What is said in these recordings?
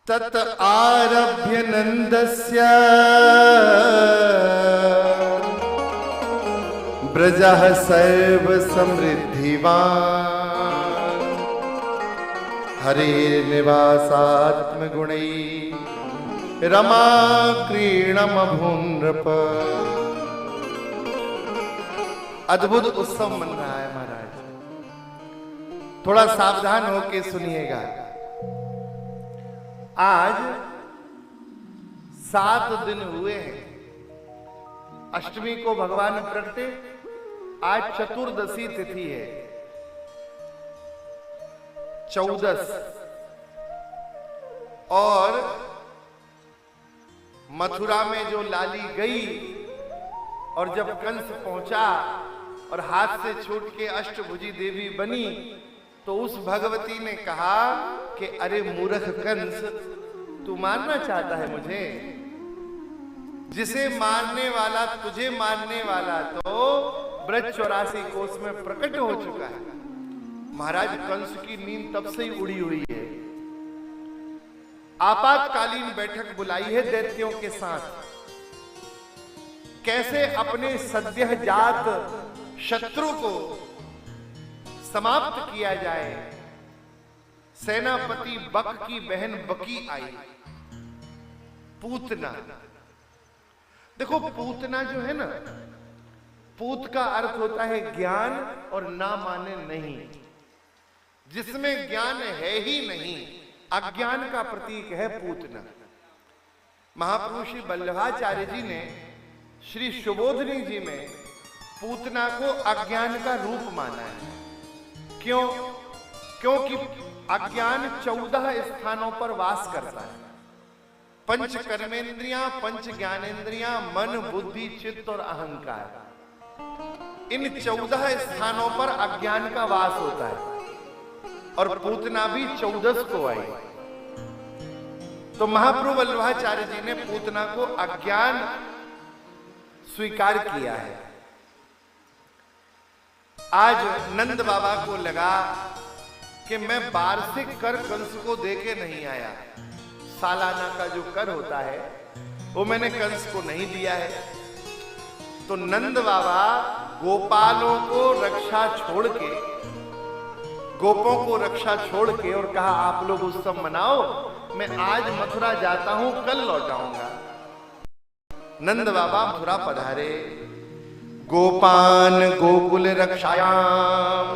तत आरभ्य नंदस्य ब्रजः सर्व समृद्धिवान् हरे निवासात्म गुणै रमा क्रीणमभून्नृप। अद्भुत उत्सव मन रहा है महाराज, थोड़ा सावधान होके सुनिएगा। आज 7 दिन हुए हैं, अष्टमी को भगवान प्रगटे, आज चतुर्दशी तिथि है, 14 और मथुरा में जो लाली गई और जब कंस पहुंचा और हाथ से छूट के अष्टभुजी देवी बनी तो उस भगवती ने कहा कि अरे मूर्ख कंस, तू मारना चाहता है मुझे? जिसे मारने वाला तुझे मारने वाला तो ब्रज 84 कोस में प्रकट हो चुका है। महाराज कंस की नींद तब से ही उड़ी हुई है। आपातकालीन बैठक बुलाई है दैत्यों के साथ, कैसे अपने सद्यः जात शत्रु को समाप्त किया जाए। सेनापति बक की बहन बकी आई, पूतना। देखो पूतना जो है ना, पूत का अर्थ होता है ज्ञान और ना माने नहीं। जिसमें ज्ञान है ही नहीं, अज्ञान का प्रतीक है पूतना। महाप्रभु श्री वल्लभाचार्य जी ने श्री सुबोधनी जी में पूतना को अज्ञान का रूप माना है। क्यों? क्योंकि अज्ञान 14 स्थानों पर वास करता है। 5 कर्मेंद्रियां, 5 ज्ञानेंद्रियां, मन, बुद्धि, चित्त और अहंकार, इन 14 स्थानों पर अज्ञान का वास होता है। और पूतना भी 14 को आई। तो महाप्रभु वल्लभाचार्य जी ने पूतना को अज्ञान स्वीकार किया है। आज नंद बाबा को लगा कि मैं वार्षिक कर कंस को देके नहीं आया, सालाना का जो कर होता है वो मैंने कंस को नहीं दिया है। तो नंद बाबा गोपालों को रक्षा छोड़ के, गोपों को रक्षा छोड़ के और कहा आप लोग उत्सव मनाओ, मैं आज मथुरा जाता हूं, कल लौट आऊंगा। नंद बाबा मथुरा पधारे। गोपान गोकुल रक्षायाम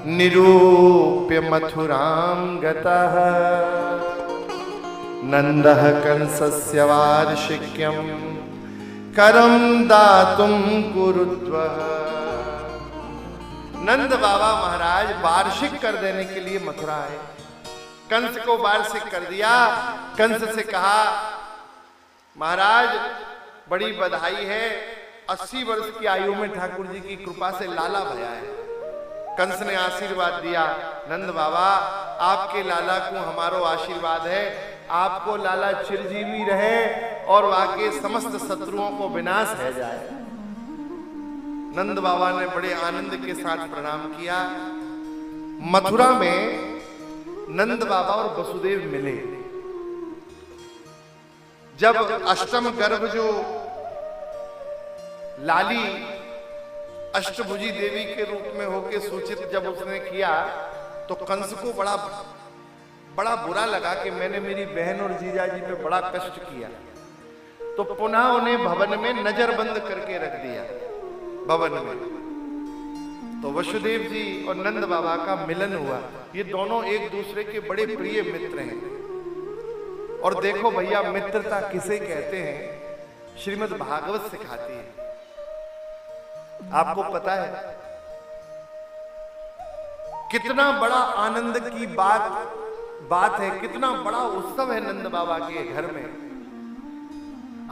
निरूप्य मथुराम गतः नंदः कंसस्य वार्षिक्यं करम दातुम कुरुत्वः। नंद बाबा महाराज वार्षिक कर देने के लिए मथुरा आए। कंस को वार्षिक कर दिया। कंस से कहा महाराज बड़ी बधाई है, 80 वर्ष की आयु में ठाकुर जी की कृपा से लाला भया है। कंस ने आशीर्वाद दिया, नंद बाबा आपके लाला को हमारो आशीर्वाद है, आपको लाला चिरजीवी रहे और वाके समस्त शत्रुओं को विनाश है जाए। नंद बाबा ने बड़े आनंद के साथ प्रणाम किया। मथुरा में नंद बाबा और वसुदेव मिले। जब अष्टम गर्भ जो लाली अष्टभुजी देवी के रूप में होके सूचित जब उसने किया तो कंस को बड़ा बुरा लगा कि मैंने मेरी बहन और जीजाजी पे बड़ा कष्ट किया। तो पुनः उन्हें भवन में नजरबंद करके रख दिया भवन में। तो वसुदेव जी और नंद बाबा का मिलन हुआ। ये दोनों एक दूसरे के बड़े प्रिय मित्र हैं। और देखो भैया, मित्रता किसे कहते हैं, श्रीमद् भागवत सिखाती है। आपको पता है कितना बड़ा आनंद की बात है, कितना बड़ा उत्सव है नंद बाबा के घर में।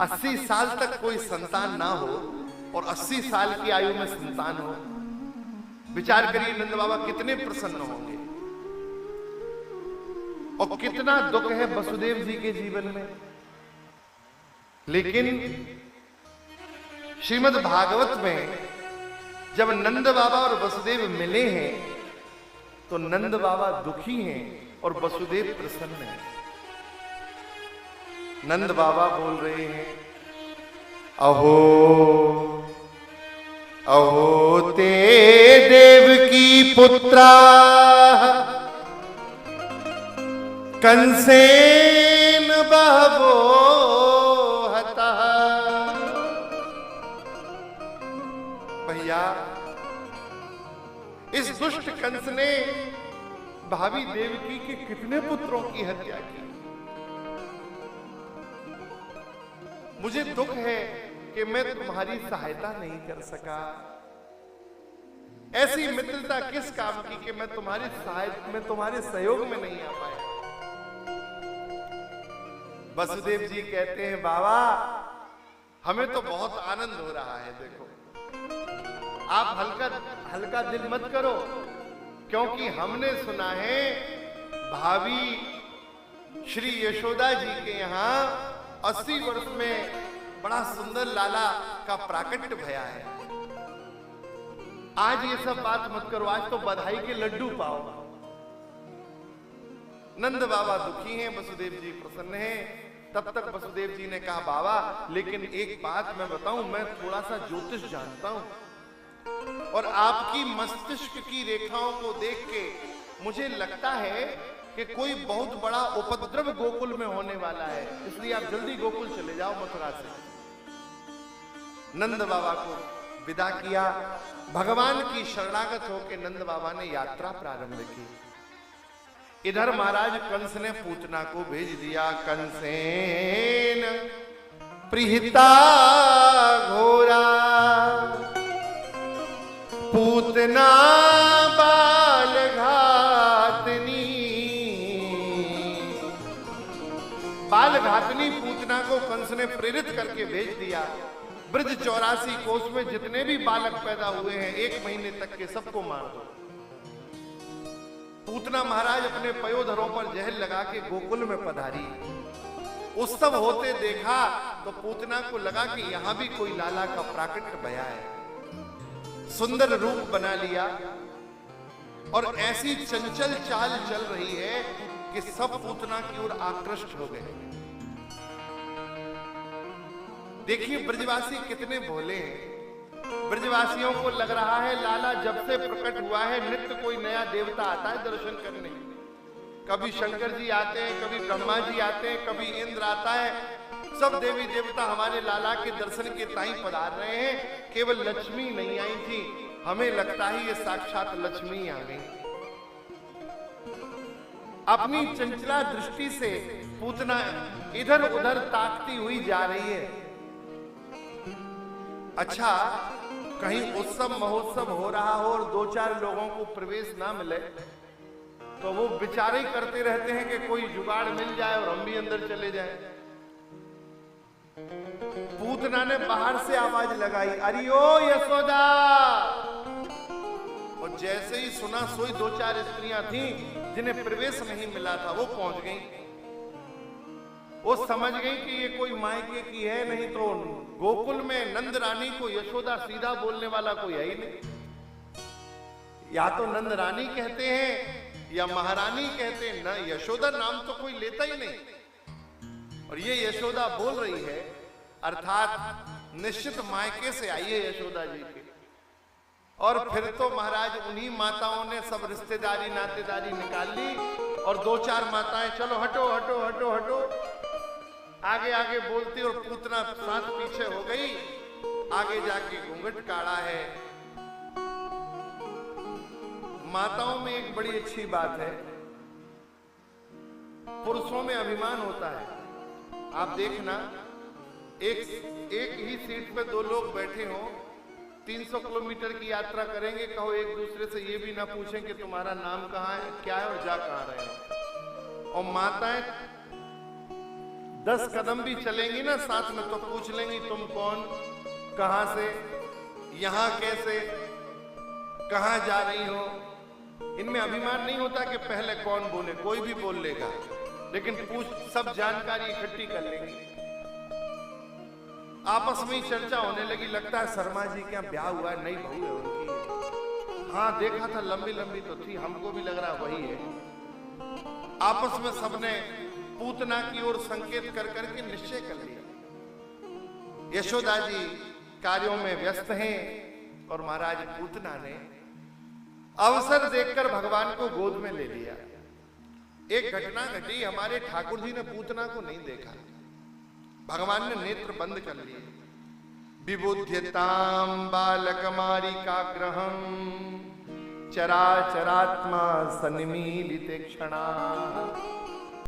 80 साल तक कोई संतान ना हो और 80 साल की आयु में संतान हो। विचार करिए नंद बाबा कितने प्रसन्न होंगे। और कितना दुख है वसुदेव जी के जीवन में। लेकिन श्रीमद् भागवत में जब नंद बाबा और वसुदेव मिले हैं तो नंद बाबा दुखी हैं और वसुदेव प्रसन्न हैं। नंद बाबा बोल रहे हैं, अहो अहो ते देवकी पुत्रा कंसेन बहवो हता। भैया, इस दुष्ट कंस ने भावी देवकी के कितने पुत्रों की हत्या की। मुझे दुख है कि मैं तुम्हारी सहायता नहीं कर सका। ऐसी मित्रता किस काम की कि मैं तुम्हारे सहयोग में नहीं आ पाया। वसुदेव जी कहते हैं, बाबा हमें तो बहुत आनंद हो रहा है। देखो, आप हल्का दिल मत करो, क्योंकि हमने सुना है भाभी श्री यशोदा जी के यहाँ 80 वर्ष में बड़ा सुंदर लाला का प्राकट्य भया है। आज ये सब बात मत करो, आज तो बधाई के लड्डू पाओ। नंद बाबा दुखी हैं, वसुदेव जी प्रसन्न हैं। तब तक वसुदेव जी ने कहा, बाबा लेकिन एक बात मैं बताऊं, मैं थोड़ा सा ज्योतिष जानता हूं और आपकी मस्तिष्क की रेखाओं को देख के मुझे लगता है कि कोई बहुत बड़ा उपद्रव गोकुल में होने वाला है, इसलिए आप जल्दी गोकुल चले जाओ मथुरा से। नंद बाबा को विदा किया। भगवान की शरणागत होकर नंद बाबा ने यात्रा प्रारंभ की। इधर महाराज कंस ने पूतना को भेज दिया। कंसेन प्रिहिता घोरा पूतना बाल घातनी। बाल घातनी पूतना को कंस ने प्रेरित करके भेज दिया। ब्रज 84 कोस में जितने भी बालक पैदा हुए हैं 1 महीने तक के सबको मार दो। पूतना महाराज अपने पयोधरों पर जहर लगा के गोकुल में पधारी। उत्सव होते देखा तो पूतना को लगा कि यहां भी कोई लाला का प्राकट्य भया है। सुंदर रूप बना लिया और ऐसी चंचल चाल चल रही है कि सब पूतना की ओर आकृष्ट हो गए। देखिए ब्रजवासी कितने भोले हैं। ब्रजवासियों को लग रहा है लाला जब से प्रकट हुआ है नित्य कोई नया देवता आता है दर्शन करने। कभी शंकर जी आते हैं, कभी ब्रह्मा जी आते हैं, कभी इंद्र आता है। सब देवी देवता हमारे लाला के दर्शन के ताई पधार रहे हैं। केवल लक्ष्मी नहीं आई थी, हमें लगता है ये साक्षात लक्ष्मी आ गई। अपनी चंचला दृष्टि से पूतना इधर उधर ताकती हुई जा रही है। अच्छा, कहीं उत्सव महोत्सव हो रहा हो और 2-4 लोगों को प्रवेश ना मिले तो वो विचार करते रहते हैं कि कोई जुगाड़ मिल जाए और हम भी अंदर चले जाएं। पूतना ने बाहर से आवाज लगाई, अरे ओ यशोदा। और जैसे ही सुना, सोई 2-4 स्त्रियां थीं जिन्हें प्रवेश नहीं मिला था, वो पहुंच गई। वो समझ गई कि ये कोई मायके की है, नहीं तो गोकुल में नंद रानी को यशोदा सीधा बोलने वाला कोई है ही नहीं। या तो नंद रानी कहते हैं या महारानी कहते हैं, ना यशोदा नाम तो कोई लेता ही नहीं। और ये यशोदा बोल रही है, अर्थात निश्चित मायके से आई है यशोदा जी के। और फिर तो महाराज उन्हीं माताओं ने सब रिश्तेदारी नातेदारी निकाल ली और 2-4 माताएं चलो हटो हटो हटो हटो आगे आगे बोलती और पूतना साथ पीछे हो गई। आगे जाके घूंघट काढ़ा है। माताओं में एक बड़ी अच्छी बात है, पुरुषों में अभिमान होता है। आप देखना, एक ही सीट पे 2 लोग बैठे हो, 300 किलोमीटर की यात्रा करेंगे, कहो एक दूसरे से ये भी ना पूछें कि तुम्हारा नाम कहाँ है, क्या है और जा कहाँ रहे हो। और माताएं 10 कदम भी चलेंगी ना साथ में तो पूछ लेंगी तुम कौन, कहां से, यहां कैसे, कहां जा रही हो। इनमें अभिमान नहीं होता कि पहले कौन बोले, कोई भी बोल लेगा, लेकिन सब जानकारी इकट्ठी कर लेंगी। आपस में ही चर्चा होने लगी, लगता है शर्मा जी क्या ब्याह हुआ है, नई बहू है उनकी। हाँ देखा था, लंबी लंबी तो थी, हमको भी लग रहा वही है। आपस में सबने पूतना की ओर संकेत कर करके निश्चय कर लिया। यशोदा जी कार्यों में व्यस्त हैं और महाराज पूतना ने अवसर देखकर भगवान को गोद में ले लिया। एक घटना घटी, हमारे ठाकुर जी ने पूतना को नहीं देखा, भगवान ने नेत्र बंद कर लिए। विबुध्यताम बालकमारिकाग्रहं चराचरात्मा सन्मीलिते क्षणा